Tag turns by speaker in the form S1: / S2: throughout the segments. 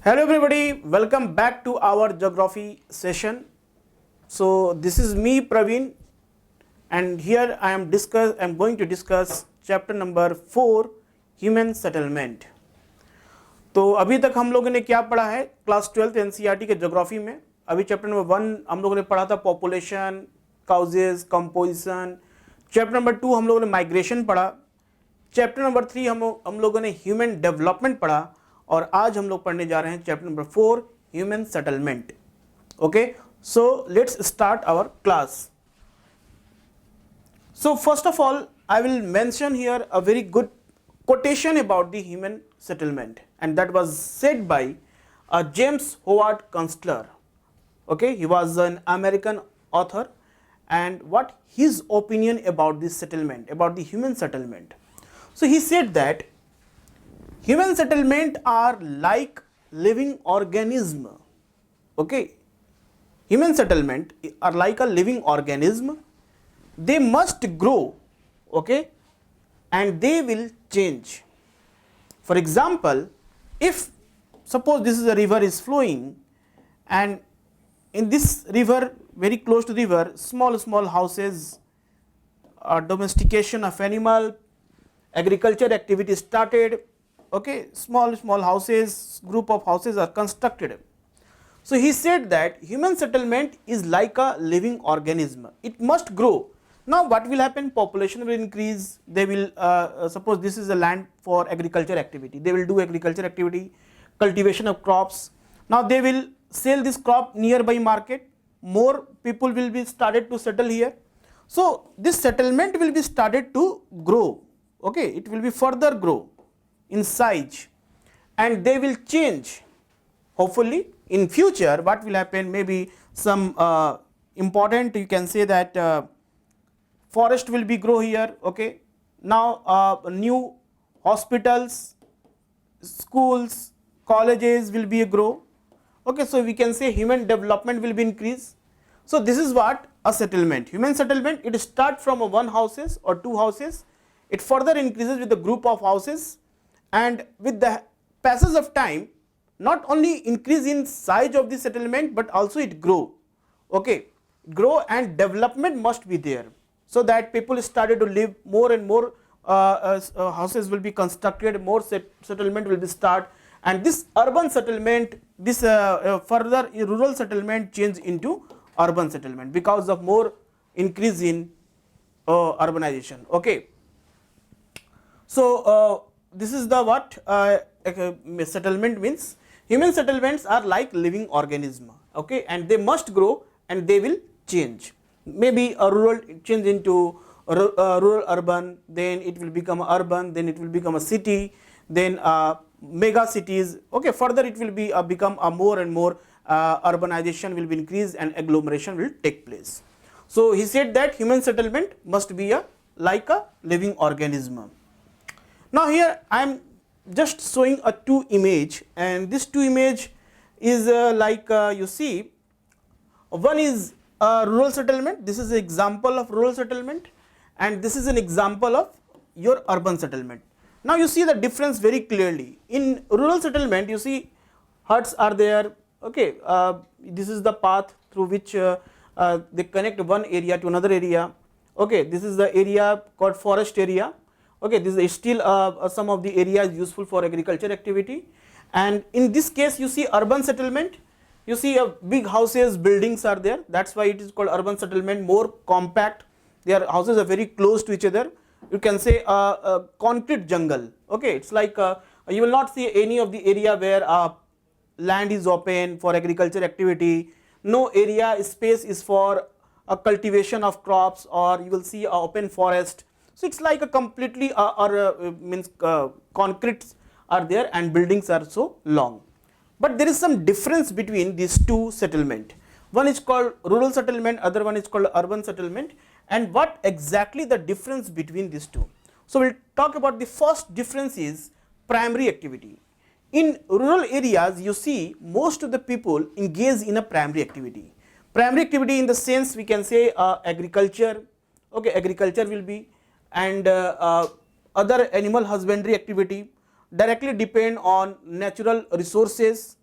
S1: Hello everybody, welcome back to our geography session. So this is me Praveen and here I am going to discuss chapter number 4 human settlement. तो अभी तक हम लोगों ने क्या पढ़ा है क्लास 12th एनसीईआरटी के ज्योग्राफी में. अभी चैप्टर नंबर 1 हम लोगों ने पढ़ा था population, causes, composition. Chapter number 2 हम लोगों ने माइग्रेशन पढ़ा. चैप्टर नंबर 3 हम लोगों ने ह्यूमन डेवलपमेंट पढ़ा और आज हम लोग पढ़ने जा रहे हैं chapter number 4 human settlement. Okay, so let's start our class. So first of all, I will mention here a very good quotation about the human settlement, and that was said by James Howard Kunstler. Okay, he was an American author, and what his opinion about this settlement, about the human settlement. So he said that human settlement are like living organism. Okay, human settlement are like a living organism. They must grow, okay, and they will change. For example, if suppose this is a river is flowing, and in this river, very close to the river, small houses, domestication of animal, agriculture activity started. Okay, small houses, group of houses are constructed. So he said that human settlement is like a living organism. It must grow. Now what will happen? Population will increase. They will suppose this is a land for agriculture activity. They will do agriculture activity, cultivation of crops. Now they will sell this crop nearby market. More people will be started to settle here. So this settlement will be started to grow. Okay, it will be further grow in size, and they will change. Hopefully in future what will happen? Maybe some important, you can say that forest will be grow here. Okay, now new hospitals, schools, colleges will be grow. Okay, so we can say human development will be increase. So this is what a settlement, human settlement. It start from one houses or two houses. It further increases with the group of houses, and with the passage of time, not only increase in size of the settlement but also it grow. Okay, grow and development must be there, so that people started to live more and more. Houses will be constructed, more settlement will be start, and this urban settlement, this further rural settlement change into urban settlement because of more increase in urbanization. Okay, so this is the what settlement means. Human settlements are like living organism. Okay, and they must grow and they will change. Maybe a rural change into rural urban, then it will become urban, then it will become a city, then mega cities. Okay, further it will be become a more and more urbanization will be increased and agglomeration will take place. So he said that human settlement must be like a living organism. Now here I am just showing a two image, and this two image is like you see, one is rural settlement. This is an example of rural settlement, and this is an example of your urban settlement. Now you see the difference very clearly. In rural settlement you see huts are there. Okay, this is the path through which they connect one area to another area. Okay, this is the area called forest area. Okay, this is still some of the areas useful for agriculture activity, and in this case you see urban settlement. You see big houses, buildings are there. That's why it is called urban settlement. More compact. Their houses are very close to each other. You can say a concrete jungle. Okay, it's like you will not see any of the area where land is open for agriculture activity. No area space is for a cultivation of crops, or you will see a open forest. So it's like a completely concretes are there and buildings are so long. But there is some difference between these two settlement. One is called rural settlement, other one is called urban settlement. And what exactly the difference between these two? So we'll talk about the first difference is primary activity. In rural areas you see most of the people engage in a primary activity. Primary activity in the sense we can say agriculture. Okay, agriculture will be, and other animal husbandry activity directly depend on natural resources.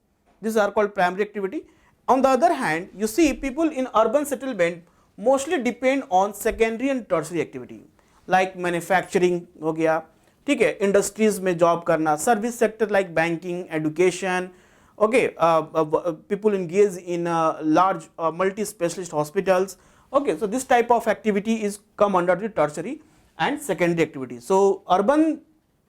S1: These are called primary activity. On the other hand, you see people in urban settlement mostly depend on secondary and tertiary activity, like manufacturing हो गया, ठीक है, industries में job करना, service sector like banking, education, okay, people engage in large multi specialist hospitals. Okay, so this type of activity is come under the tertiary and secondary activity. So urban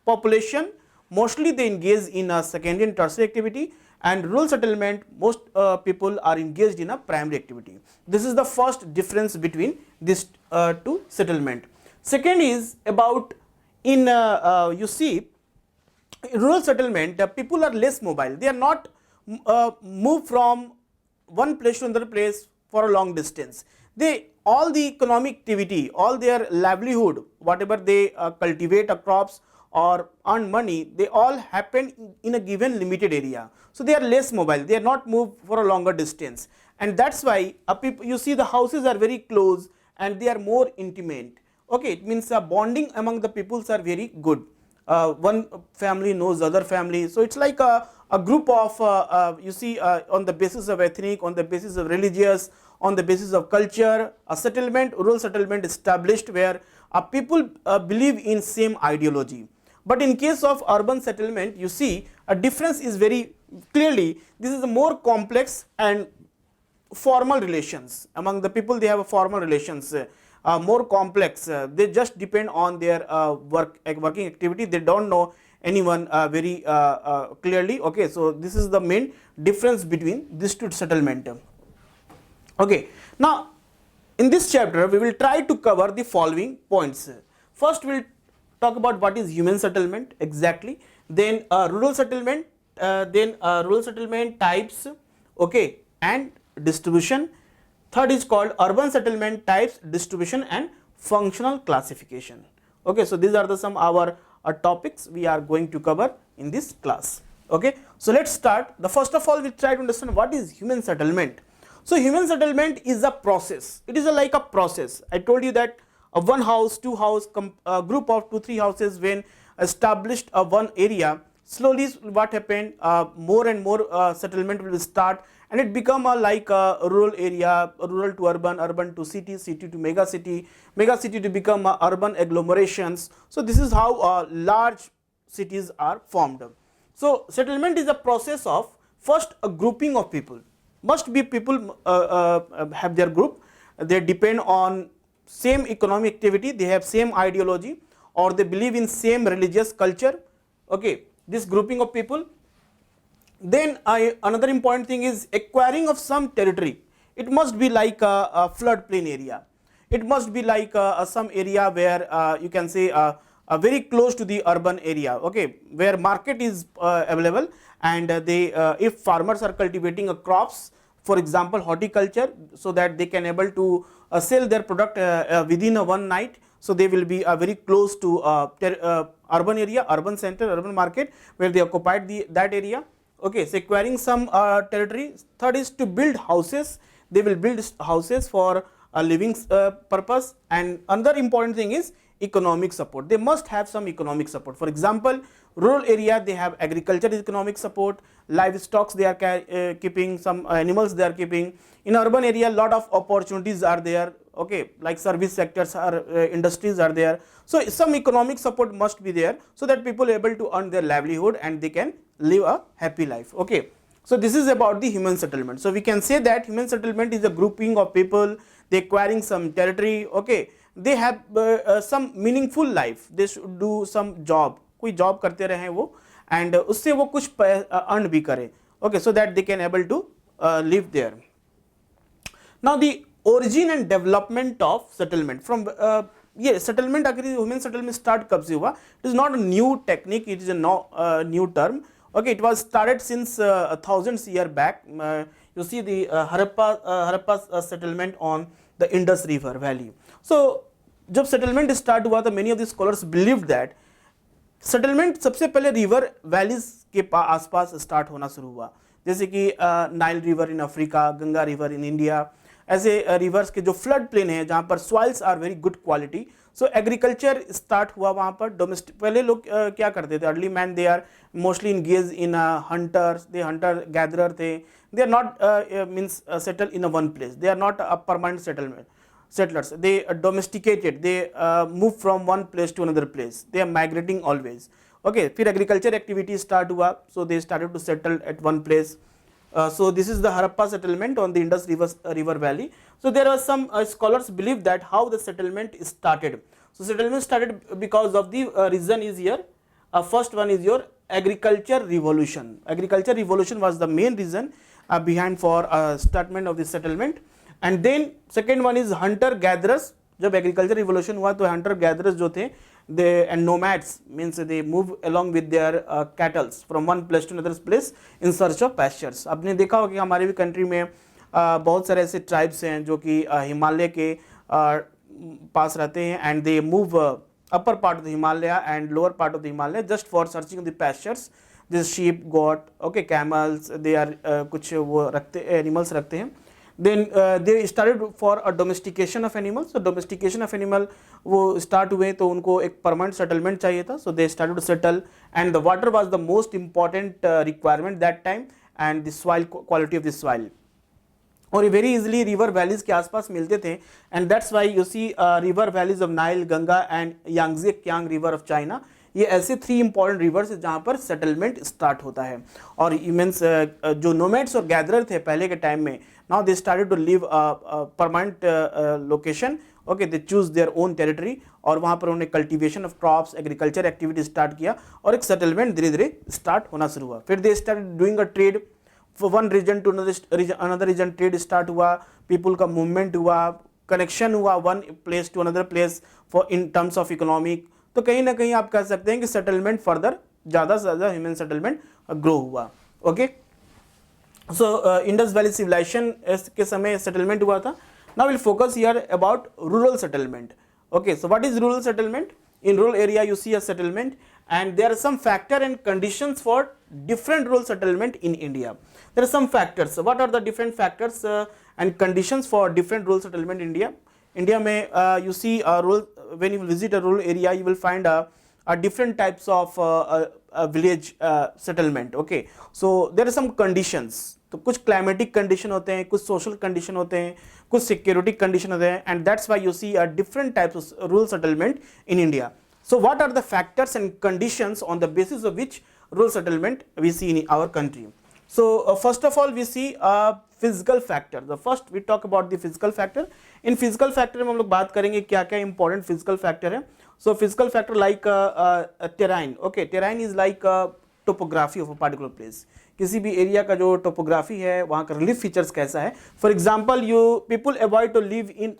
S1: population mostly they engage in a secondary and tertiary activity, and rural settlement most people are engaged in a primary activity. This is the first difference between these two settlement. Second is about in you see rural settlement, people are less mobile. They are not move from one place to another place for a long distance. They all the economic activity, all their livelihood, whatever they cultivate a crops or earn money, they all happen in a given limited area. So they are less mobile. They are not moved for a longer distance, and that's why you see the houses are very close and they are more intimate. Okay, it means bonding among the peoples are very good. One family knows the other family, so it's like a group of you see on the basis of ethnic, on the basis of religious, on the basis of culture, a settlement, rural settlement established where people believe in same ideology. But in case of urban settlement, you see a difference is very clearly. This is a more complex and formal relations among the people. They have a formal relations, more complex. They just depend on their working activity. They don't know anyone very clearly. Okay, so this is the main difference between these two settlement. Okay, now in this chapter we will try to cover the following points. First we will talk about what is human settlement exactly, then rural settlement, rural settlement types, okay, and distribution. Third is called urban settlement types, distribution and functional classification. Okay, so these are the some our topics we are going to cover in this class. Okay, so let's start. The first of all we try to understand what is human settlement. So human settlement is a process. It is like a process. I told you that one house, two house, group of 2-3 houses when established one area, slowly what happened, more and more settlement will start, and it become like a rural area, rural to urban, urban to city, city to mega city to become urban agglomerations. So this is how large cities are formed. So settlement is a process of first a grouping of people. Must be people have their group, they depend on same economic activity, they have same ideology, or they believe in same religious culture. Okay, this grouping of people. Then another important thing is acquiring of some territory. It must be like a floodplain area. It must be like some area where you can say very close to the urban area. Okay, where market is available, and they if farmers are cultivating a crops, for example horticulture, so that they can able to sell their product within one night. So they will be very close to urban area, urban center, urban market, where they occupied that area. Okay, so acquiring some territory. Third is to build houses. They will build houses for a living purpose. And another important thing is economic support. They must have some economic support. For example, rural area they have agriculture economic support, livestock they are keeping, some animals they are keeping. In urban area lot of opportunities are there. Okay, like service sectors or industries are there. So some economic support must be there, so that people are able to earn their livelihood and they can live a happy life. Okay, so this is about the human settlement. So we can say that human settlement is a grouping of people, they acquiring some territory. Okay, they have some meaningful life, they should do some job, कोई job करते रहे वो, and उससे वो कुछ earn भी करें. Okay, so that they can able to live there. Now the origin and development of settlement from settlement अगर human settlement start कब से हुआ? It is not a new technique, it is a new term. Okay, it was started since thousands year back. You see the Harappa settlement on the Indus River Valley. So जब settlement start हुआ तो many of the scholars believed that settlement सबसे पहले river valleys के आसपास start होना शुरू हुआ, जैसे कि Nile river in Africa, Ganga river in India. ऐसे रिवर्स के जो फ्लड प्लेन है जहाँ पर soils are very good quality, so agriculture start हुआ वहाँ पर। डोमेस्टिक पहले लोग क्या करते थे, early man they are mostly engage in hunters, they hunter gatherer थे, they are not means settle in a one place, they are not a permanent settlement settlers, they domesticated, they move from one place to another place, they are migrating always. Okay, फिर agriculture activity start हुआ, so they started to settle at one place. So this is the Harappa settlement on the Indus river valley. So there are some scholars believe that how the settlement started. So settlement started because of the reason is here. First one is your agriculture revolution. Agriculture revolution was the main reason behind for startment of the settlement. And then second one is hunter gatherers. जब agriculture revolution हुआ तो hunter gatherers जो थे they and nomads means they move along with their cattles from one place to another place in search of pastures. आपने देखा होगा कि हमारे भी कंट्री में बहुत सारे ऐसे ट्राइब्स हैं जो कि हिमालय के पास रहते हैं and they move upper part of the Himalaya and lower part of the Himalaya just for searching the pastures. This sheep, goat, okay, camels, they are कुछ वो रखते एनिमल्स रखते हैं. Then they started for a domestication of animals. So domestication of animal वो start हुए तो उनको एक permanent settlement चाहिए था. So they started to settle and the water was the most important requirement that time and the soil quality of the soil. और ये very easily river valleys के आसपास मिलते थे and that's why you see river valleys of Nile, Ganga and Yangtze Kiang river of China. ये ऐसे 3 important rivers है जहाँ पर सेटलमेंट स्टार्ट होता है. और मीन्स जो नोमैड्स और गैदरर थे पहले के टाइम में, now they started to live permanent location. Okay, they choose their own territory और वहाँ पर उन्होंने cultivation of crops, agriculture activity start किया और एक सेटलमेंट धीरे धीरे स्टार्ट होना शुरू हुआ. फिर they started doing a trade one region to another region. Trade start हुआ, पीपल का मूवमेंट हुआ, कनेक्शन हुआ one place to another place for in terms of economic. तो कहीं ना कहीं आप कह सकते हैं कि सेटलमेंट फर्दर ज़्यादा से ज़्यादा ह्यूमन सेटलमेंट ग्रो हुआ. Okay, so Indus Valley civilisation के समय सेटलमेंट हुआ था. Now will focus here about rural settlement. Okay, so what is rural settlement? In rural area you see a settlement and there are some factor and conditions for different rural settlement in India. There are some factors. What are the different factors and conditions for different rural settlement in India? India में you see when you visit a rural area you will find a different types of village settlement. Okay, so there are some conditions. तो कुछ climatic condition होते हैं, कुछ social condition होते हैं, कुछ security condition होते हैं and that's why you see a different types of rural settlement in India. So what are the factors and conditions on the basis of which rural settlement we see in our country? So first of all we see physical factor. The first we talk about the physical factor. In physical factor में हम लोग बात करेंगे क्या क्या important physical factor है. So physical factor like terrain. Okay, terrain is like topography of a particular place. किसी भी एरिया का जो टोपोग्राफी है वहाँ का रिलीफ फीचर्स कैसा है. For example people avoid to live in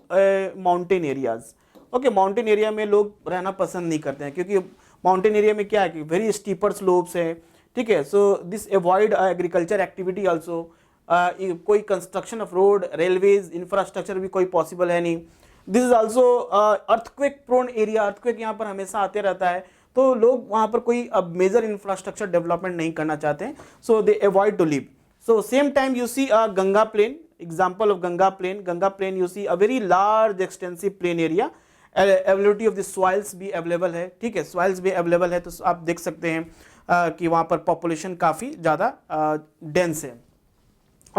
S1: mountain areas. Okay, mountain area में लोग रहना पसंद नहीं करते हैं क्योंकि माउंटेन एरिया में क्या है कि वेरी स्टीपर स्लोप्स है. ठीक है, so this avoid agriculture activity also. कोई construction of road, railways, infrastructure भी कोई पॉसिबल है नहीं. This is also earthquake prone area. Earthquake यहाँ पर हमेशा आते रहता है तो लोग वहाँ पर कोई अब मेजर इंफ्रास्ट्रक्चर डेवलपमेंट नहीं करना चाहते हैं. So they avoid to live. So same time you see a Ganga plain. Example of Ganga plain. Ganga plain you see a very large extensive plain area. Availability of the soils भी available है. ठीक है, soils भी available है तो आप देख सकते हैं कि वहाँ पर पॉपुलेशन काफ़ी ज़्यादा डेंस है.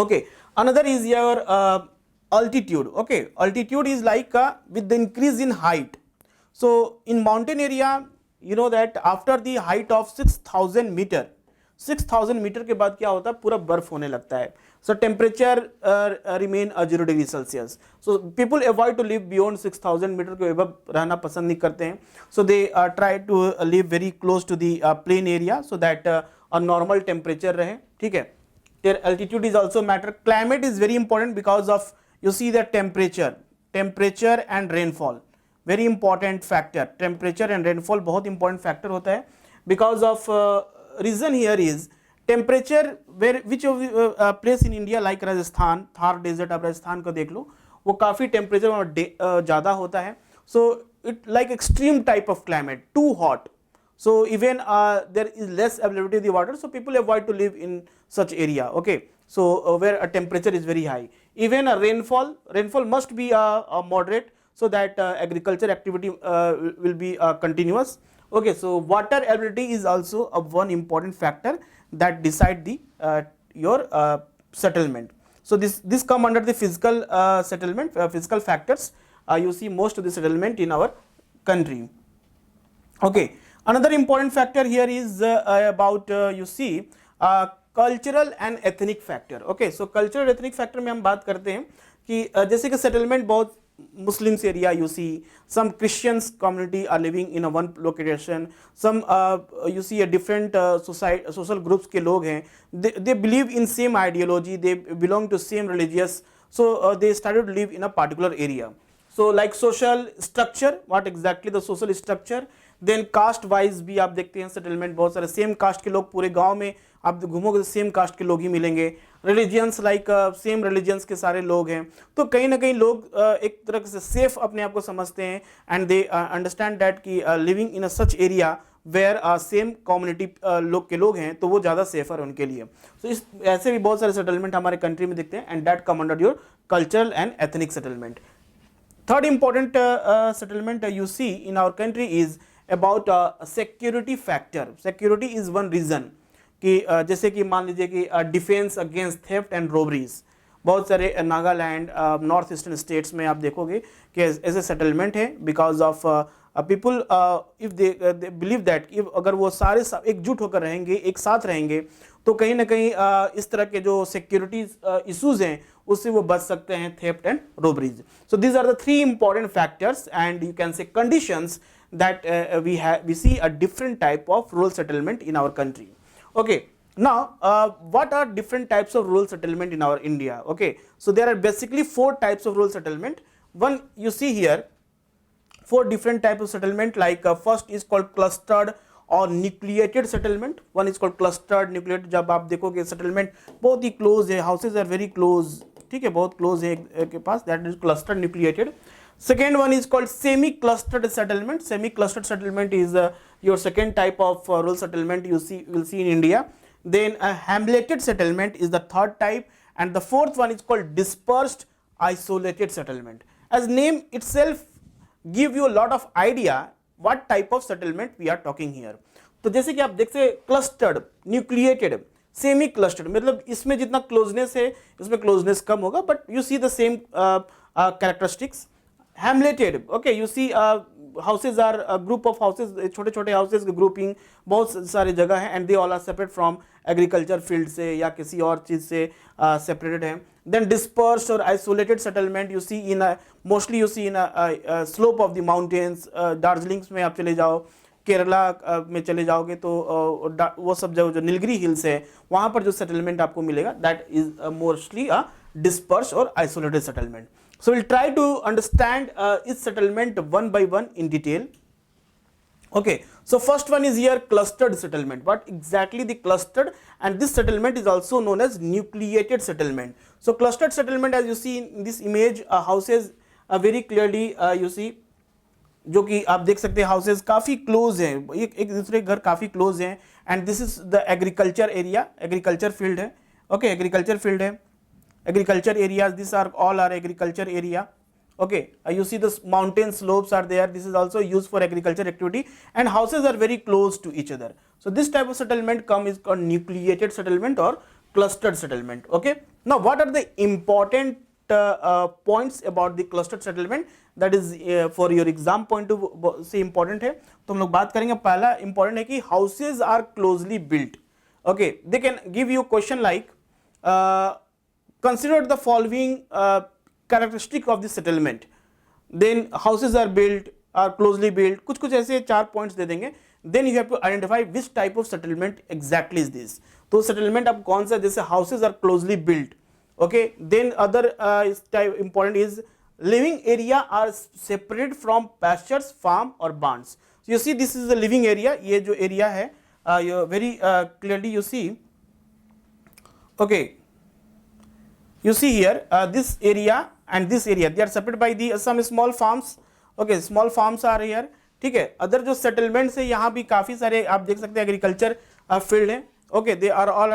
S1: Okay, another is your altitude. Okay, altitude is like with the increase in height. So in mountain area you know that after the height of 6000 meter, 6000 metre के बाद क्या होता है, पूरा बर्फ होने लगता है. So temperature remain 0 degree Celsius. So people avoid to live beyond 6000 metre के above रहना पसंद नहीं करते हैं. So they try to live very close to the plain area so that a normal temperature रहे. ठीक है, their altitude is also matter. Climate is very important because of you see the temperature and rainfall, very important factor. Temperature and rainfall बहुत important factor होता है because of reason here is temperature where which of place in India like Rajasthan, Thar desert आप राजस्थान को देख लो, वो काफ़ी temperature ज़्यादा होता है. So it like extreme type of climate, too hot. So even there is less availability of the water, so people avoid to live in such area. Okay, so where a temperature is very high. Even a rainfall must be a moderate. so that agriculture activity will be continuous. Okay, so water availability is also a one important factor that decide the your settlement. So this come under the physical settlement, physical factors. You see most of the settlement in our country. Okay, another important factor here is about you see cultural and ethnic factor. Okay, so cultural ethnic factor में हम बात करते हैं कि जैसे कि settlement बहुत Muslims area you see, some Christians community are living in a one location, some you see a different society social groups के लोग हैं, they believe in same ideology, they belong to same religious, so they started to live in a particular area. So like social structure, what exactly the social structure, then caste wise भी आप देखते हैं settlement, बहुत सारे same caste के लोग पूरे गांव में आप घूमोगे तो सेम कास्ट के लोग ही मिलेंगे. रिलीजियंस लाइक सेम रिलीजियंस के सारे लोग हैं, तो कहीं ना कहीं लोग एक तरह से सेफ अपने आप को समझते हैं एंड दे अंडरस्टैंड दैट कि living in a such area where same community लोग के लोग हैं तो वो ज़्यादा सेफर है उनके लिए. सो इस ऐसे भी बहुत सारे सेटलमेंट हमारे कंट्री में दिखते हैं and that come under your cultural and ethnic settlement. Third important settlement you see in our country is about security factor. Security is one reason कि जैसे कि मान लीजिए कि डिफेंस अगेंस्ट थेफ्ट एंड रोबरीज, बहुत सारे नागालैंड नॉर्थ ईस्टर्न स्टेट्स में आप देखोगे कि ऐसे सेटलमेंट है because of people if they believe that कि अगर वो सारे एकजुट होकर रहेंगे, एक साथ रहेंगे, तो कहीं ना कहीं इस तरह के जो सिक्योरिटी इश्यूज हैं उससे वो बच सकते हैं, theft and robberies. So these are the three important factors and you can say conditions that we see a different type of rural settlement in our country. Okay, now what are different types of rural settlement in our India? Okay, so there are basically four types of rural settlement. One you see here, four different types of settlement, like first is called clustered or nucleated settlement. One is called clustered, nucleated. जब आप देखोगे settlement बहुत ही close है, houses are very close, ठीक है, बहुत close है के पास, that is clustered nucleated. Second one is called semi-clustered settlement. Semi-clustered settlement is your second type of rural settlement you will see in India. Then a hamleted settlement is the third type, and the fourth one is called dispersed isolated settlement. As name itself give you a lot of idea what type of settlement we are talking here. तो जैसे कि आप देख सकते clustered, nucleated, semi clustered, मतलब इसमें जितना closeness है इसमें क्लोजनेस कम होगा, but you see the same characteristics. Hamleted, okay, you see houses are a group of houses, छोटे छोटे houses की grouping बहुत सारे जगह हैं and they all are separate from agriculture field से या किसी और चीज़ से separated हैं. Then dispersed or isolated settlement you see in a mostly you see in a slope of the mountains. Darjeeling में आप चले जाओ, केरला में चले जाओगे तो वो सब जो नीलगिरी हिल्स है वहाँ पर जो सेटलमेंट आपको मिलेगा that is mostly a dispersed or isolated settlement. So we'll try to understand each settlement one by one in detail. Okay, so first one is here clustered settlement. What exactly the clustered, and this settlement is also known as nucleated settlement. So clustered settlement, as you see in this image, houses very clearly you see, जो कि आप देख सकते हैं houses काफ़ी close हैं, एक दूसरे घर काफ़ी क्लोज हैं, and this is the agriculture area, agriculture field है. ओके, एग्रीकल्चर फील्ड है, agriculture areas, these are all are agriculture area. Okay, you see the mountain slopes are there, this is also used for agriculture activity, and houses are very close to each other. So this type of settlement is called nucleated settlement or clustered settlement. Okay, now what are the important points about the clustered settlement that is for your exam point of से important है, तो हम लोग बात करेंगे. पहला important है कि houses are closely built. Okay, they can give you question like consider the following characteristic of the settlement. Then houses are built, are closely built, कुछ ऐसे 4 points दे देंगे. Then you have to identify which type of settlement exactly is this. तो settlement अब कौन सा, जैसे houses are closely built. Okay, then other type important is living area are separated from pastures, farm or barns. So you see this is the living area, ये जो area है you very clearly you see. Okay, you see here this area and this area they are separated by the some small farms. Okay, small farms are here. ठीक है, other जो settlements है यहाँ भी काफ़ी सारे आप देख सकते हैं एग्रीकल्चर फील्ड हैं. Okay, they are all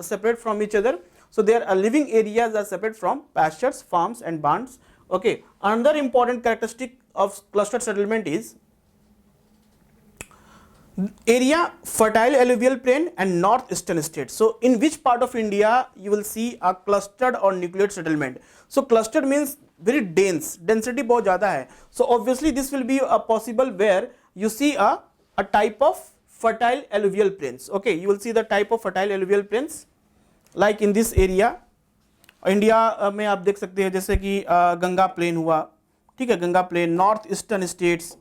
S1: separate from each other. So their living areas are separate from pastures, farms and barns. Okay, another important characteristic of clustered settlement is area fertile alluvial plain and northeastern states. So in which part of India you will see a clustered or nucleated settlement? So clustered means very dense, density बहुत ज़्यादा है. So obviously this will be a possible where you see a type of fertile alluvial plains. Okay, you will see the type of fertile alluvial plains like in this area. India में आप देख सकते हैं जैसे कि Ganga plane हुआ, ठीक है, Ganga plain, north eastern states.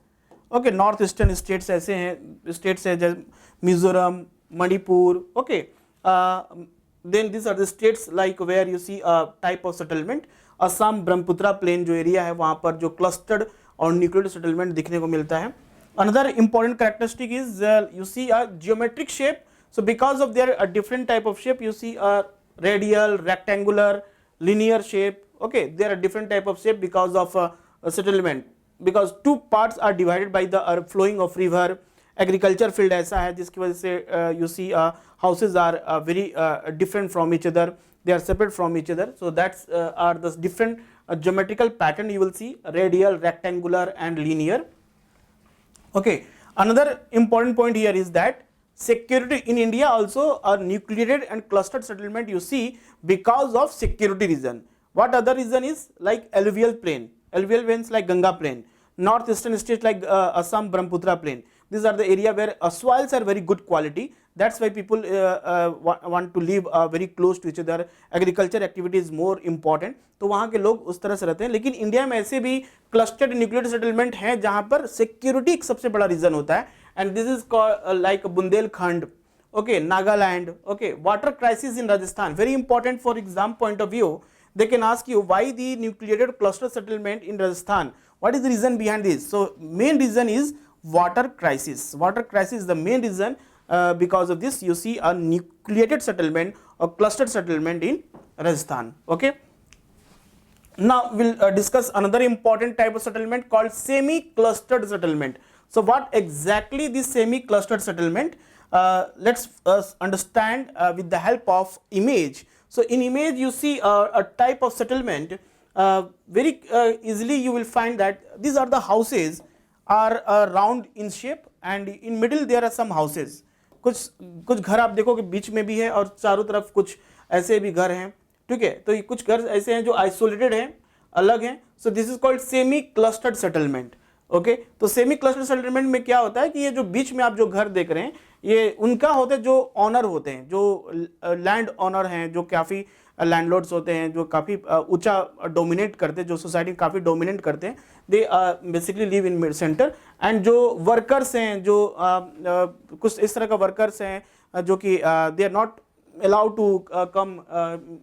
S1: Okay, north eastern states ऐसे हैं, स्टेट्स है जैसे Mizoram, Manipur. Okay, then this are the states like where you see a type of settlement. Assam Brahmaputra plain जो एरिया है वहाँ पर जो क्लस्टर्ड और न्यूक्लियर सेटलमेंट दिखने को मिलता है. Another important characteristic is you see a geometric shape. So because of their a different type of shape, you see a radial, rectangular, linear shape. Okay, there are different type of shape because of settlement, because two parts are divided by the flowing of river. Agriculture field ऐसा है जिसकी वजह से you see houses are very different from each other, they are separate from each other. So that's are the different geometrical pattern you will see, radial, rectangular and linear. Okay, another important point here is that security in India also a nucleated and clustered settlement you see because of security reason. What other reason is like alluvial plain, alluvial plains like Ganga plain, northeastern states like Assam Brahmaputra plain. These are the area where soils are very good quality. That's why people want to live very close to each other. Agriculture activity is more important. तो वहाँ के लोग उस तरह से रहते हैं. लेकिन इंडिया में ऐसे भी क्लस्टर्ड न्यूक्लियर सेटलमेंट हैं जहाँ पर सिक्योरिटी एक सबसे बड़ा रीजन होता है. And this is called like Bundelkhand, okay, Nagaland. Okay, water crisis in Rajasthan, very important for exam point of view. They can ask you why the nucleated cluster settlement in Rajasthan, what is the reason behind this? So main reason is water crisis. Water crisis is the main reason. Because of this you see a nucleated settlement or clustered settlement in Rajasthan. Okay, now we'll discuss another important type of settlement called semi clustered settlement. So what exactly this semi-clustered settlement? Let's understand with the help of image. So in image you see a type of settlement. Very easily you will find that these are the houses are round in shape and in middle there are some houses. कुछ घर आप देखो कि बीच में भी है और चारों तरफ कुछ ऐसे भी घर हैं, ठीक है. तो ये कुछ घर ऐसे हैं जो आइसोलेटेड हैं, अलग हैं. So this is called semi clustered settlement. Okay, तो सेमी क्लस्टर सेटलमेंट में क्या होता है कि ये जो बीच में आप जो घर देख रहे हैं ये उनका होते हैं जो ऑनर होते हैं, जो लैंड ऑनर हैं, जो काफ़ी लैंडलॉर्ड्स होते हैं, जो काफ़ी ऊंचा डोमिनेट करते हैं, जो सोसाइटी काफ़ी डोमिनेट करते हैं. They basically live in mid centre. And जो वर्कर्स हैं, जो कुछ इस तरह का वर्कर्स हैं जो कि they are not allowed to come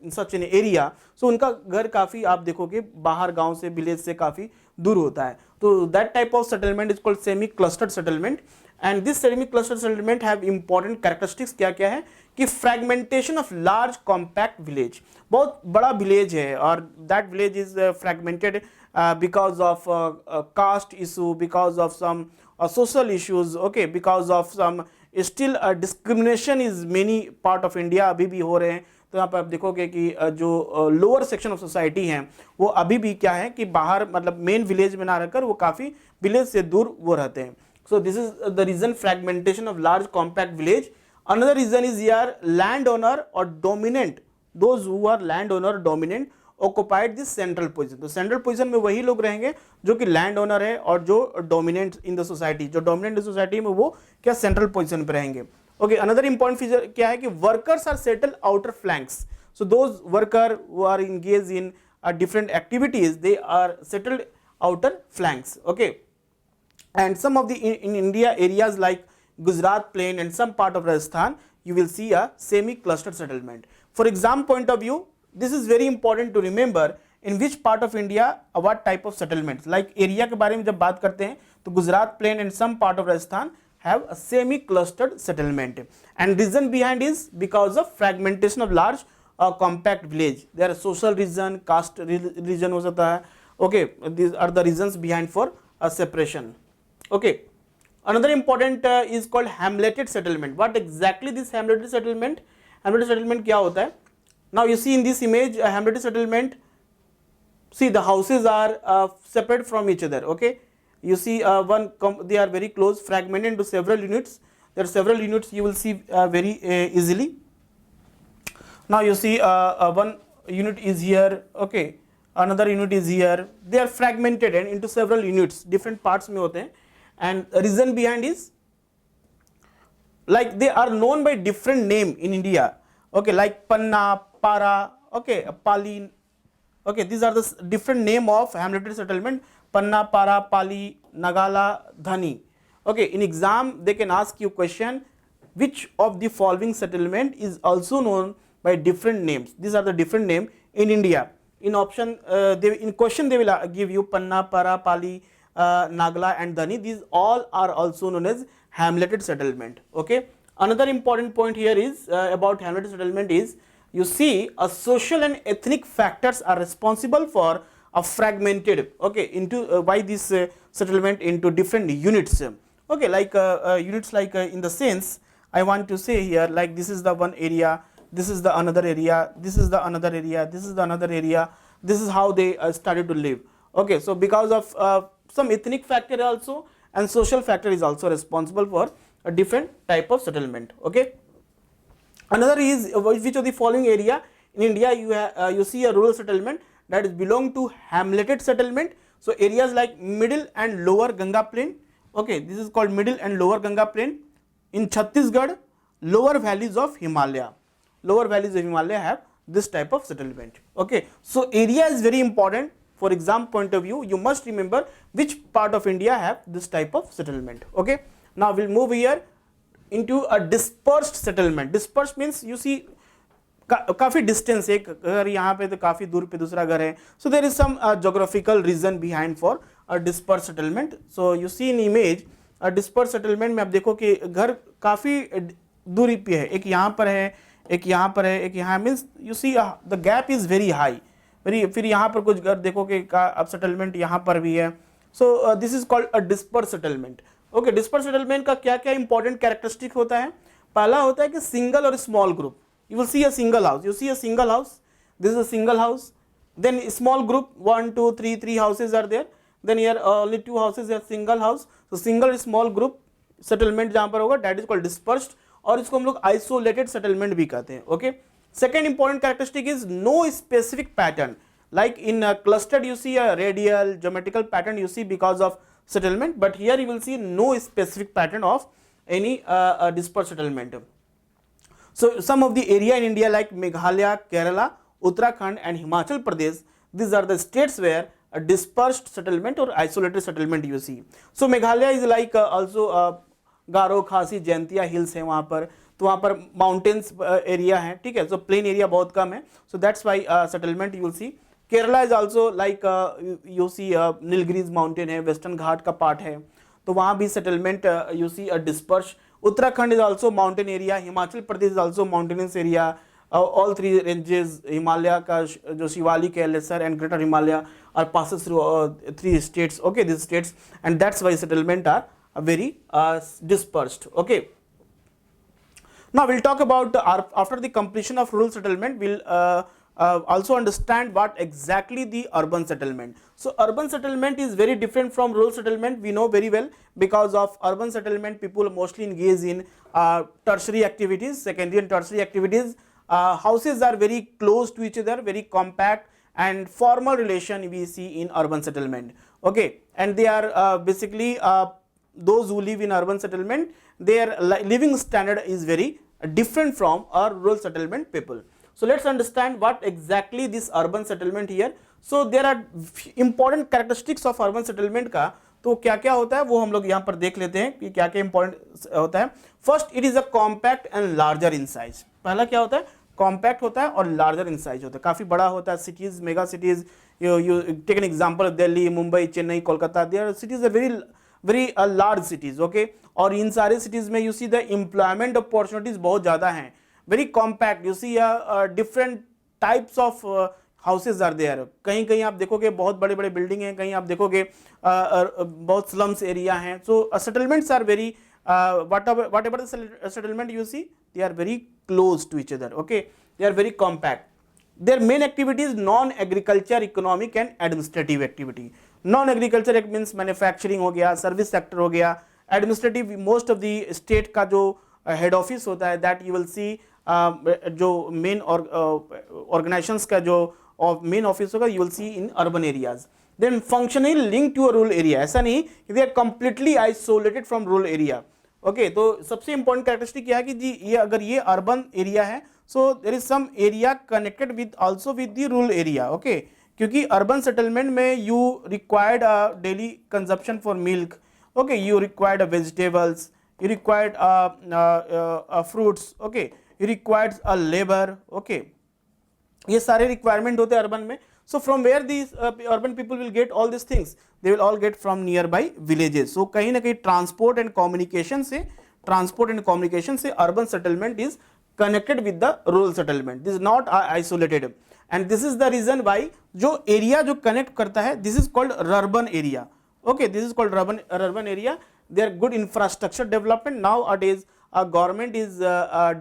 S1: in such in area. So उनका घर काफ़ी आप देखोगे बाहर गाँव से, विलेज से काफ़ी दूर होता है. तो that type of settlement is called semi clustered settlement. And this semi clustered settlement have important characteristics. क्या क्या है कि fragmentation of large compact village, बहुत बड़ा विलेज है और that village is fragmented because of caste issue, because of some social issues. Okay, because of some still discrimination is many part of India अभी भी हो रहे हैं. तो यहाँ पर आप देखोगे कि जो लोअर सेक्शन ऑफ सोसाइटी हैं वो अभी भी क्या है कि बाहर मतलब मेन विलेज में ना रहकर वो काफ़ी विलेज से दूर वो रहते हैं. So this is the reason fragmentation of large compact village. Another reason is यार लैंड ओनर और dominant, those who are land owner dominant occupied this central position. तो सेंट्रल पोजीशन में वही लोग रहेंगे जो कि लैंड ओनर है और जो डोमिनेंट इन द सोसाइटी, जो डोमिनेंट इन सोसाइटी में वो क्या सेंट्रल पोजीशन पे रहेंगे. Okay, another important feature क्या है कि workers are settled outer flanks. So those workers who are engaged in different activities, they are settled outer flanks. Okay, and some of the in India areas like Gujarat plain and some part of Rajasthan, you will see a semi-clustered settlement. For exam point of view, this is very important to remember in which part of India what type of settlements. Like area के बारे में जब बात करते हैं तो Gujarat plain and some part of Rajasthan have a semi-clustered settlement, and reason behind is because of fragmentation of large compact village. There are social reason, caste reason हो सकता है. Okay, these are the reasons behind for a separation. Okay, another important is called hamleted settlement. What exactly this hamleted settlement? Hamleted settlement क्या होता है? Now you see in this image a hamleted settlement see the houses are separate from each other. Okay, you see they are very close, fragmented into several units. There are several units you will see very easily. Now you see one unit is here, okay, another unit is here. They are fragmented and into several units, different parts में होते हैं. And reason behind is like they are known by different name in India. Okay, like Panna, Para, okay, Pali. Okay, these are the different name of hamleted settlement: Panna, Para, Pali, Nagala, Dhani. Okay, in exam they can ask you question, which of the following settlement is also known by different names? These are the different name in India. In option in question they will give you Panna, Para, Pali, Nagala and Dhani. These all are also known as hamleted settlement. Okay, another important point here is about hamleted settlement is, you see a social and ethnic factors are responsible for a fragmented, okay, into why this settlement into different units. Okay, like units like in the sense I want to say here, like this is the one area, this is the another area, this is the another area, this is the another area. This is how they started to live. Okay, so because of some ethnic factor also and social factor is also responsible for a different type of settlement. Okay, another is which of the following area in India you see a rural settlement that is belong to hamleted settlement. So areas like middle and lower Ganga plain, okay, this is called middle and lower Ganga plain. In Chhattisgarh, lower valleys of Himalaya, have this type of settlement. Okay, so area is very important. For exam point of view, you must remember which part of India have this type of settlement. Okay, now we'll move here into a dispersed settlement. Dispersed means you see काफ़ी distance, एक घर यहाँ पे तो काफ़ी दूर पे दूसरा घर है. So there is some geographical reason behind for a dispersed settlement. So you see in image a dispersed settlement में आप देखो कि घर काफ़ी दूरी पे है, एक यहाँ पर है, एक यहाँ पर है, एक यहाँ, means you see the gap is very high. फिर यहाँ पर कुछ घर देखो कि अब सेटलमेंट यहाँ पर भी है. So this is called a disperse settlement. Okay, disperse settlement का क्या क्या इंपॉर्टेंट कैरेक्टरिस्टिक होता है? पहला होता है कि सिंगल और small group. You will see a single house, you see a single house, this is a single house. Then small group 1 2 3 houses are there. Then here only 2 houses are single house. So single small group settlement जहाँ पर होगा that is called dispersed, और इसको हम लोग isolated settlement भी कहते हैं. Okay, second important characteristic is no specific pattern. Like in clustered you see a radial geometrical pattern you see because of settlement, but here you will see no specific pattern of any dispersed settlement. So some of the area in India like Meghalaya, Kerala, Uttarakhand and Himachal Pradesh, these are the states where a dispersed settlement or isolated settlement you see. So Meghalaya is like also Garo, Khasi, Jaintia hills है वहाँ पर, तो वहाँ पर mountains area है. ठीक है, so plain area बहुत कम है. So that's why settlement you will see. Kerala is also like you see Nilgiris mountain है, वेस्टर्न घाट का पार्ट है, तो वहाँ भी settlement you see a disperse. Uttarakhand is also mountain area. Himachal Pradesh is also mountainous area. All 3 ranges, Himalaya का जो शिवालिक है, lesser and greater Himalaya are passes through 3 states. Okay, these states, and that's why settlement are very dispersed. Okay. Now we'll talk about after the completion of rural settlement, we'll also understand what exactly the urban settlement. So urban settlement is very different from rural settlement, we know very well, because of urban settlement people mostly engage in tertiary activities, secondary and tertiary activities. Houses are very close to each other, very compact, and formal relation we see in urban settlement. Okay, and they are basically those who live in urban settlement, their living standard is very different from our rural settlement people. So let's understand what exactly this urban settlement here. So there are important characteristics of urban settlement का, तो क्या क्या होता है वो हम लोग यहाँ पर देख लेते हैं कि क्या क्या इंपॉर्टेंट होता है. First, it is a compact and larger in size. पहला क्या होता है? कॉम्पैक्ट होता है और लार्जर इन साइज होता है, काफ़ी बड़ा होता है. Cities, mega cities, you take an example of Delhi, Mumbai, Chennai, Kolkata, their cities are very large cities. Okay, और इन सारे cities में you see the employment opportunities बहुत ज़्यादा हैं, very compact. You see different types of houses are there. कहीं कहीं आप देखोगे बहुत बड़े बड़े बिल्डिंग हैं, कहीं आप देखोगे बहुत slums area हैं. So settlements are very whatever the settlement you see, they are very close to each other. Okay, they are very compact. their main activity is non agriculture, economic and administrative activity. non agriculture means manufacturing हो गया, service sector हो गया, administrative most of the state का जो head office होता है that you will सी जो main organisations का जो मेन ऑफिस होगा you will see in urban areas. Then functionally link to a rural area, ऐसा नहीं कि they are completely isolated from rural area. Okay, तो सबसे इंपॉर्टेंट कैरेक्टरिस्टिक क्या है कि जी ये अगर ये अर्बन एरिया है so there is some area connected with also with the rural area. Okay, क्योंकि अर्बन सेटलमेंट में you required a daily consumption for milk. Okay, you required vegetables, you required fruits. Okay, you required a labor. Okay, ये सारे requirement होते हैं urban में. So from where these urban people will get all these things? They will all get from nearby villages. So कहीं ना कहीं transport and communication से urban settlement is connected with the rural settlement. This is not isolated, and this is the reason why जो area जो connect करता है this is called urban area. Okay, this is called urban area. There are good infrastructure development nowadays. Our government is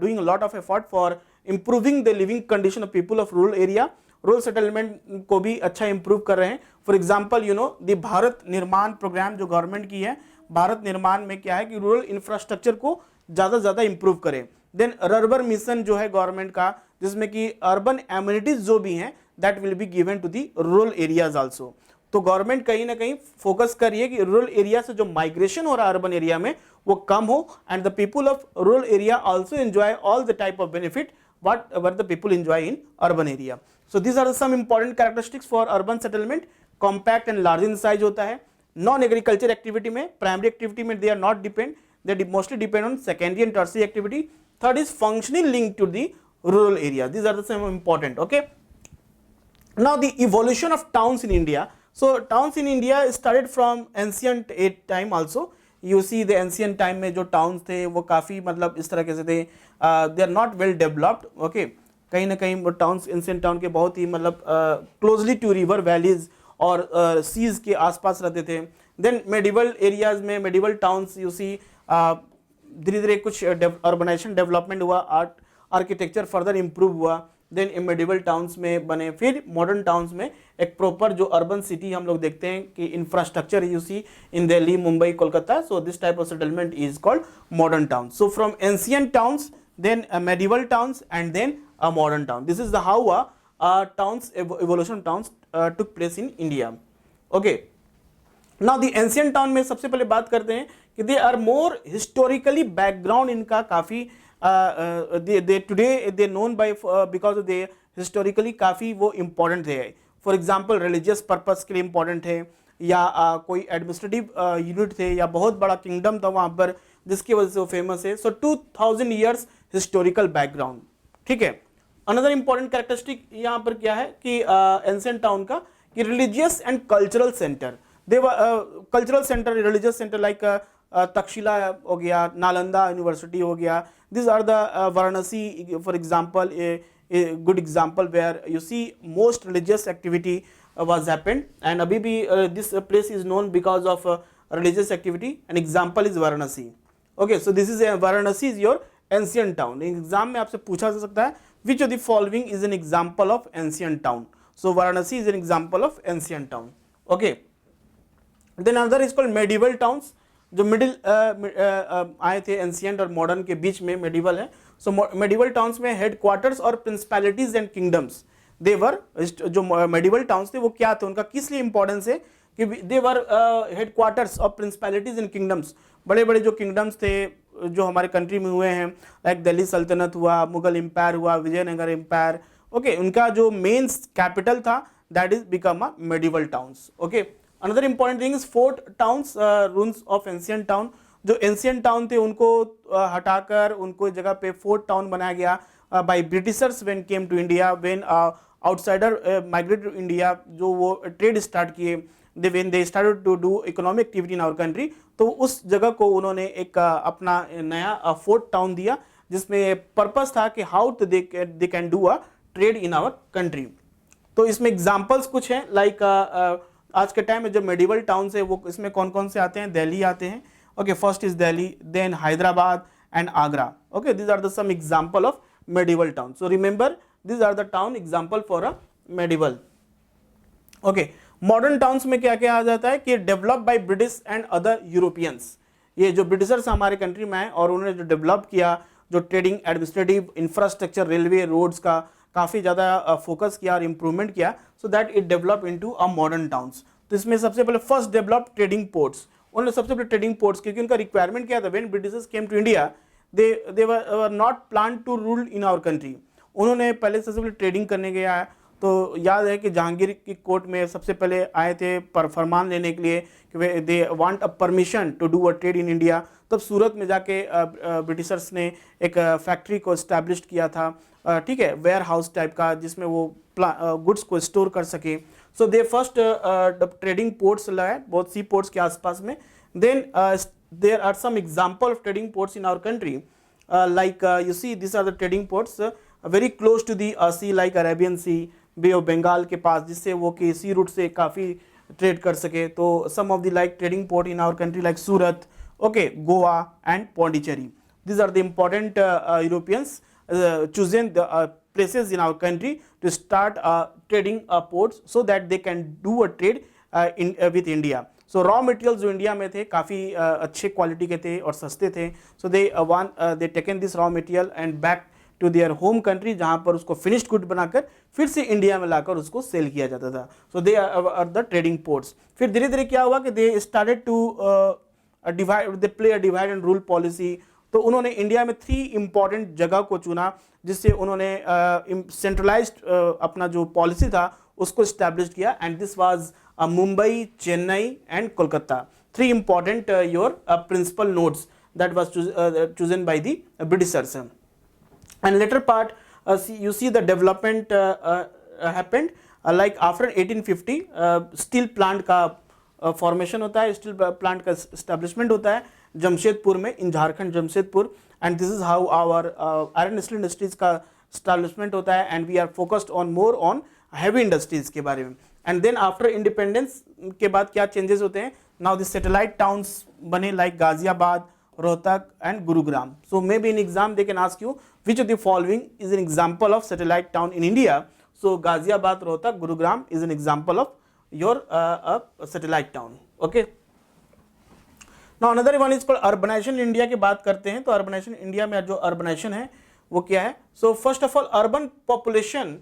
S1: doing a lot of effort for improving the living condition of people of rural area. Rural settlement को भी अच्छा improve कर रहे हैं. For example, you know the Bharat निर्माण programme जो government की है, भारत निर्माण में क्या है कि रूरल इंफ्रास्ट्रक्चर को ज़्यादा improve करें. Then अर्बन मिशन जो है गवर्नमेंट का, जिसमें कि अर्बन एमिनिटीज जो भी हैं that will be given to the rural areas also. तो गवर्नमेंट कहीं ना कहीं फोकस कर रही है कि रूरल एरिया से जो माइग्रेशन हो रहा है अर्बन एरिया में वो कम हो, and the people of rural area also enjoy all the type of benefit what the people enjoy in urban area. So these are some important characteristics for urban settlement. Compact and large in size होता है. Non agriculture activity में, primary activity में they are not depend, they mostly depend on secondary and tertiary activity. Third is functionally link to the rural area. These are the some important. Okay, now the evolution of towns in India. So towns in India started from ancient time also. You see the ancient time में जो towns थे वो काफ़ी मतलब इस तरह के से थे, they are not well developed. Okay, कहीं ना कहीं वो towns ancient town के बहुत ही मतलब closely to river valleys और seas के आसपास रहते थे. Then medieval areas में medieval towns you see धीरे धीरे कुछ urbanization development हुआ, architecture further improve हुआ. देन मेडिवल टाउन्स में बने, फिर मॉडर्न टाउन्स में एक प्रॉपर जो अर्बन सिटी हम लोग देखते हैं कि infrastructure you see in Delhi, Mumbai, Kolkata. So this type of settlement is called modern town. So from ancient towns, then medieval towns and then a modern town. This is how towns evolution towns took place in India. Okay, now the ancient town में सबसे पहले बात करते हैं कि they are more historically background इनका काफ़ी today they known by because of they historically काफ़ी वो important थे. फॉर एग्जाम्पल रिलीजियस पर्पस के लिए इंपॉर्टेंट थे, या कोई एडमिनिस्ट्रेटिव यूनिट थे, या बहुत बड़ा किंगडम था वहाँ पर जिसकी वजह से वो फेमस है. सो 2000 ईयर्स हिस्टोरिकल बैकग्राउंड. ठीक है. अनदर इंपॉर्टेंट कैरेक्टरिस्टिक यहाँ पर क्या है कि एंशिएंट टाउन का कि religious and cultural centre. They cultural centre, religious centre like Takshashila हो गया, नालंदा यूनिवर्सिटी हो गया. These are the Varanasi, for example, a good example where you see most religious activity was happened, and abhi bhi this place is known because of religious activity. An example is Varanasi. Okay, so this is Varanasi is your ancient town. In exam में आपसे पूछा जा सकता है which of the following is an example of ancient town. So Varanasi is an example of ancient town. Okay. Then another is called medieval towns. जो middle आए थे ancient और मॉडर्न के बीच में मेडिवल है. सो मेडिवल टाउन्स में head quarters और principalities and kingdoms देवर. जो मेडिवल टाउन्स थे वो क्या थे, उनका किस लिए इंपॉर्टेंस है कि their headquarters of principalities and kingdoms. बड़े बड़े जो किंगडम्स थे जो हमारे कंट्री में हुए हैं, लाइक दिल्ली सल्तनत हुआ, मुगल एम्पायर हुआ, विजयनगर एम्पायर. ओके, उनका जो मेन कैपिटल था that is become a medieval towns. Okay, another important thing is fort towns, रून्स of ancient town. जो एंशिएंट टाउन थे उनको हटाकर उनको जगह पे फोर्ट टाउन बनाया गया by Britishers when came to India, when outsider migrate to India. जो वो ट्रेड स्टार्ट किए, when they started to do economic activity in our country, तो उस जगह को उन्होंने एक अपना नया फोर्ट टाउन दिया जिसमें पर्पस था कि how they can do a trade in our country. तो इसमें एग्जाम्पल्स कुछ हैं लाइक आज के टाइम में जो मेडिवल टाउन्स है वो इसमें कौन कौन से आते हैं. दिल्ली आते हैं. Okay, first is Delhi, then Hyderabad and Agra. Okay, these are the some example of medieval town. So remember These are the town example for a medieval. Okay, modern towns में क्या क्या आ जाता है कि develop by British and other Europeans. ये जो Britishers हमारे कंट्री में है और उन्होंने जो डेवलप किया, जो trading, administrative, infrastructure, railway, roads का काफ़ी ज़्यादा फोकस किया और इंप्रूवमेंट किया, so that it develop into a modern towns. तो इसमें सबसे पहले फर्स्ट डेवलप ट्रेडिंग पोर्ट्स. उन्होंने सबसे पहले ट्रेडिंग पोर्ट्स, क्योंकि उनका रिक्वायरमेंट क्या था, when Britishers came to India they were not plan to rule in our country. उन्होंने पहले सबसे पहले ट्रेडिंग करने गया. तो याद है कि जहांगीर की कोर्ट में सबसे पहले आए थे पर फरमान लेने के लिए कि they want a permission to do a trade in India. तब सूरत में जाके ब्रिटिशर्स ने एक फैक्ट्री को इस्टेब्लिश किया था, ठीक है, वेयर हाउस टाइप का, जिसमें वो गुड्स को स्टोर कर सके. So they first trading ports लगाए बहुत सी पोर्ट्स के आसपास में. Then there are some example of trading ports in our country, like you see this are the trading ports very close to the sea, like Arabian sea, bay of Bengal के पास, जिससे वो कि सी रूट से काफ़ी ट्रेड कर सके. तो some of the like trading port in our country like Surat, okay, Goa and Pondicherry. This are the important Europeans chosen the places in our country to start trading ports so that they can do a trade with India. So raw materials जो India में थे काफ़ी अच्छे quality के थे और सस्ते थे. So they taken this raw material and back to their home country, जहाँ पर उसको फिनिश्ड गुड बनाकर फिर से इंडिया में लाकर उसको सेल किया जाता था. So they are the trading ports. फिर धीरे धीरे क्या हुआ कि they started to they play a divide and rule policy. तो उन्होंने इंडिया में 3 इंपॉर्टेंट जगह को चुना, जिससे उन्होंने सेंट्रलाइज्ड अपना जो पॉलिसी था उसको इस्टेब्लिश किया. And this was Mumbai, Chennai and Kolkata. 3 important your principal nodes that was chosen by the Britishers. And later part you see the development happened, like after 1850 steel plant का फॉर्मेशन होता है, स्टील प्लांट का establishment होता है जमशेदपुर में, in Jharkhand Jamshedpur. And this is how our iron steel industries का establishment होता है. And we are focused on more on heavy industries के बारे में. एंड देन आफ्टर इंडिपेंडेंस के बाद क्या चेंजेस होते हैं, नाउ द सैटेलाइट टाउन्स बने like Ghaziabad, Rohtak and Gurugram. So may be in exam they can ask you which of the following is an example of satellite town in India. So Ghaziabad, Rohtak, Gurugram is an example of your satellite town. Okay. Now another one is called urbanization in India की बात करते हैं. तो urbanization India में जो urbanization है वो क्या है. So first of all urban population,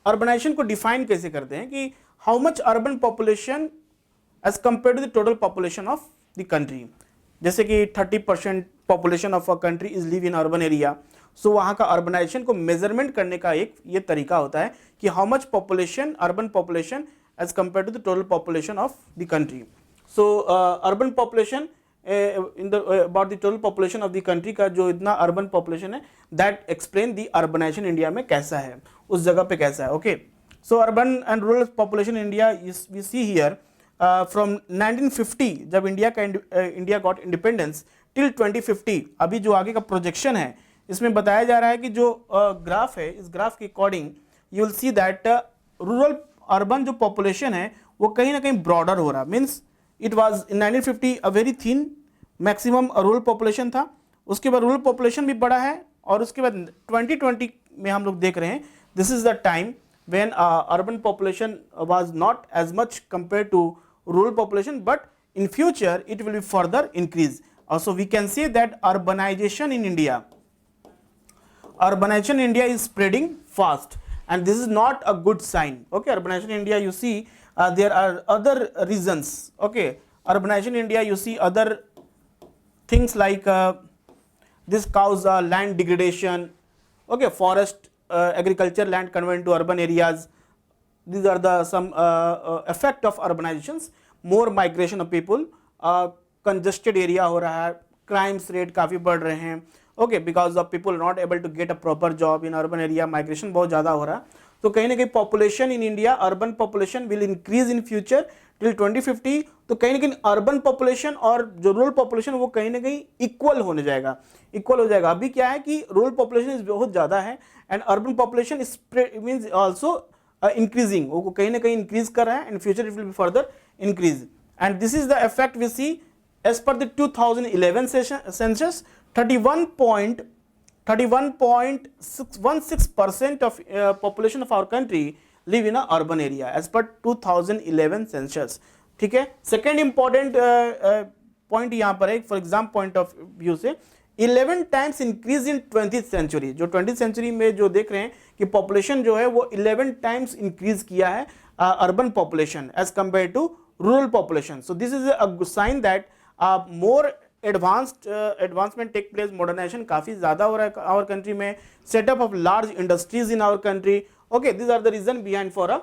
S1: urbanization को define कैसे करते हैं कि how much urban population as compared to the total population of the country. जैसे कि 30% population of a country is live in urban area. So वहाँ का urbanisation को मेजरमेंट करने का एक ये तरीका होता है कि how much population, urban population as compare to the total population of the country. So urban population in the about the total population of the country का जो इतना अर्बन पॉपुलेशन है, that explain the urbanisation India में कैसा है, उस जगह पे कैसा है. Okay. So urban and rural population India we see here from 1950 जब इंडिया गॉट इंडिपेंडेंस टिल 2050. अभी जो आगे का प्रोजेक्शन है इसमें बताया जा रहा है कि जो ग्राफ है, इस ग्राफ के according you will see that rural urban जो पॉपुलेशन है वो कहीं ना कहीं ब्रॉडर हो रहा. Means it was in 1950 a very thin maximum rural population था. उसके बाद रूरल पॉपुलेशन भी बढ़ा है और उसके बाद 2020 में हम लोग देख रहे हैं this is the time when urban population was not as much compared to rural population, but in future it will be further increase. Also we can say that urbanization in India is spreading fast, and this is not a good sign. Okay, urbanization in India, you see there are other reasons. Okay, urbanization in India, you see other things like this cause land degradation. Okay, forest agriculture land converted to urban areas. These are the some effect of urbanizations. More migration of people, congested area हो रहा है, crimes rate काफ़ी बढ़ रहे हैं. Okay, because of people not able to get a proper job in urban area, migration बहुत ज़्यादा हो रहा है. तो कहीं ना कहीं population in India, urban population will increase in future till 2050. तो कहीं ना कहीं अर्बन पॉपुलेशन और जो रूरल पॉपुलेशन वो कहीं ना कहीं इक्वल होने जाएगा, इक्वल हो जाएगा. अभी क्या है कि रूरल पॉपुलेशन बहुत ज़्यादा है and urban population means also increasing, वो कहीं ना कहीं इंक्रीज कर रहा है and future it will be further increase. And this is the effect we see as per the 2011 census. 31.16% of population of our country live in a urban area as per 2011 census. ठीक है. Second important point यहाँ पर है, for exam point of view से 11 times increase in 20th century. जो 20th century में जो देख रहे हैं कि population जो है वो 11 times increase किया है urban population as compared to rural population. So this is a sign that more advancement take place, modernization काफी ज़्यादा हो रहा है our country में, setup of large industries in our country. Okay, these are the reason behind for a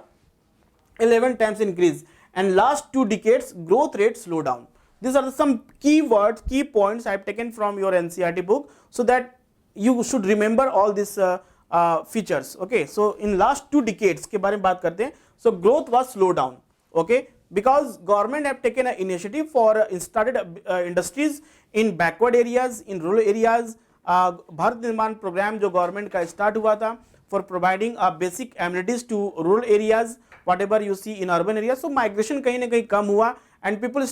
S1: 11 times increase. And last 2 decades growth rate slow down. These are some key words, key points I have taken from your NCERT book, so that you should remember all these features. Okay, so in last 2 decades के बारे में बात करते हैं. So growth was slow down. Okay, because government have taken an initiative for started industries in backward areas, in rural areas. Bharat निर्माण programme जो government का start हुआ था for providing basic amenities to rural areas, whatever you see in urban areas. So migration कहीं ना कहीं कम हुआ, and people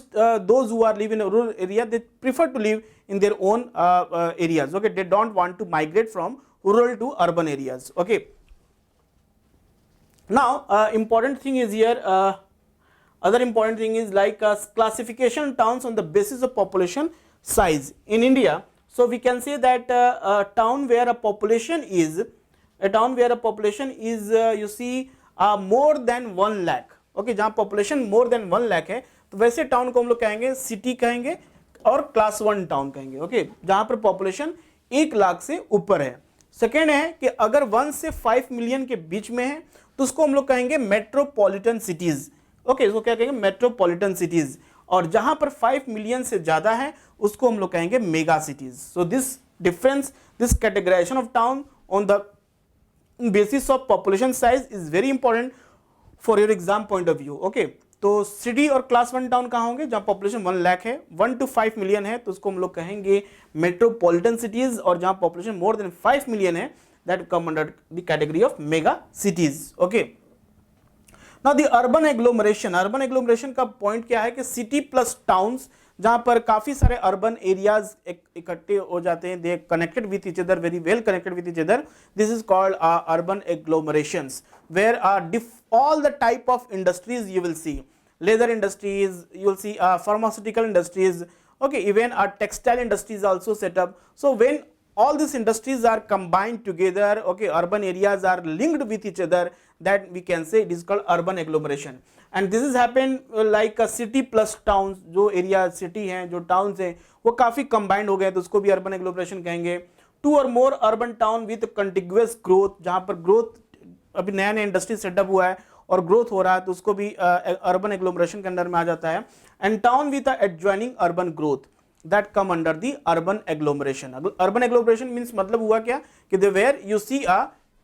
S1: those who are live in a rural area, they prefer to live in their own areas. Okay, they don't want to migrate from rural to urban areas. Okay, now important thing is here, other important thing is like classification towns on the basis of population size in India. So we can say that a town where a population is you see more than 1 lakh. Okay, जहाँ population more than 1 lakh है, तो वैसे town को हम लोग कहेंगे city कहेंगे और क्लास 1 टाउन कहेंगे. ओके, जहाँ पर पॉपुलेशन 1 लाख से ऊपर है. सेकेंड है कि अगर 1 से 5 मिलियन के बीच में है तो उसको हम लोग कहेंगे मेट्रोपॉलिटन सिटीज. ओके, इसको क्या कहेंगे, मेट्रोपॉलिटन सिटीज. और जहां पर 5 मिलियन से ज्यादा है उसको हम लोग कहेंगे mega cities. So this difference, this categorisation of town on the basis of population size is very important for your exam point of view. Okay, तो सिटी और क्लास 1 टाउन कहाँ होंगे, जहां पॉपुलेशन 1 लाख है, 1 to 5 मिलियन है तो उसको हम लोग कहेंगे मेट्रोपॉलिटन सिटीज. और जहां पॉपुलेशन मोर देन 5 मिलियन है that come under the category of mega cities. Okay, now the urban agglomeration का पॉइंट क्या है कि सिटी प्लस टाउन्स, जहां पर काफी सारे अर्बन एरियाज इकट्ठे हो जाते हैं, they connected with each other, very well connected with each other. This is called urban agglomerations, where all the type of industries you will see, leather industries, you will see pharmaceutical industries. Okay, even textile industries also set up. So when all these industries are combined together, okay, urban areas are linked with each other, that we can say it is called urban agglomeration. And this has happened like a city plus towns. जो area city हैं, जो towns हैं, वो काफी combined हो गए तो उसको भी urban agglomeration कहेंगे. 2 or more urban town with contiguous growth, जहाँ पर growth अभी नया नया इंडस्ट्री सेटअप हुआ है और ग्रोथ हो रहा है तो उसको भी अर्बन एग्लोमरेशन के अंदर में आ जाता है. And town with adjoining urban growth, that come under the urban agglomeration. Urban agglomeration means मतलब हुआ क्या कि the where you see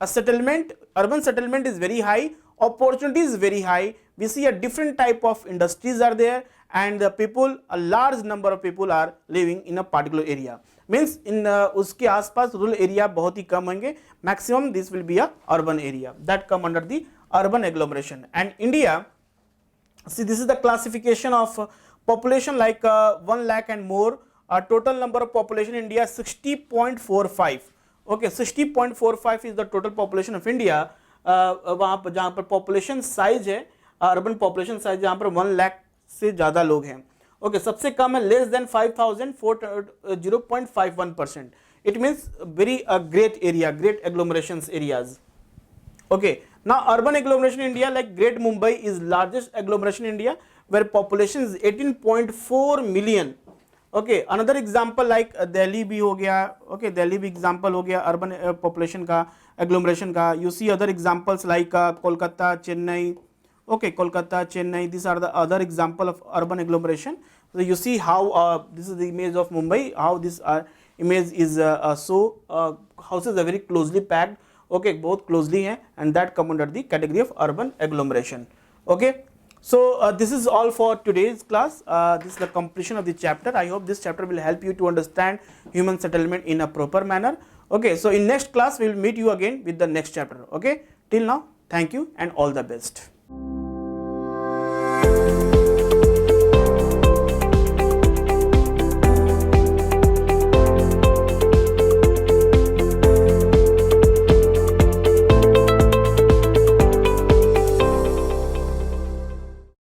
S1: a settlement, urban settlement is very high, opportunity is very high, we see a different type of industries are there, and the people, a large number of people are living in a particular area. Means in उसके आसपास rural area बहुत ही कम होंगे, maximum this will be a urban area that come under the urban agglomeration. And India, see this is the classification of population like 1 lakh and more. Total number of population in India 60.45. Okay, 60.45 is the total population of India. वहाँ पर जहाँ पर population size है, urban population size जहाँ पर 1 lakh से ज़्यादा लोग हैं. Okay, सबसे कम है less than 5,000, 0.51%. It means very great area, great agglomerations areas. Okay, now urban agglomeration in India like Great Mumbai is largest agglomeration in India where population is 18.4 million. Okay, another example like Delhi भी हो गया. Okay, Delhi भी example हो गया urban population का, agglomeration का. You see other examples like Kolkata, Chennai. Okay, Kolkata, Chennai, these are the other example of urban agglomeration. So you see how this is the image of Mumbai, how this image is houses are very closely packed. Okay, both closely हैं, and that come under the category of urban agglomeration. Okay, so this is all for today's class. This is the completion of the chapter. I hope this chapter will help you to understand human settlement in a proper manner. Okay, so in next class we will meet you again with the next chapter. Okay, till now, thank you and all the best.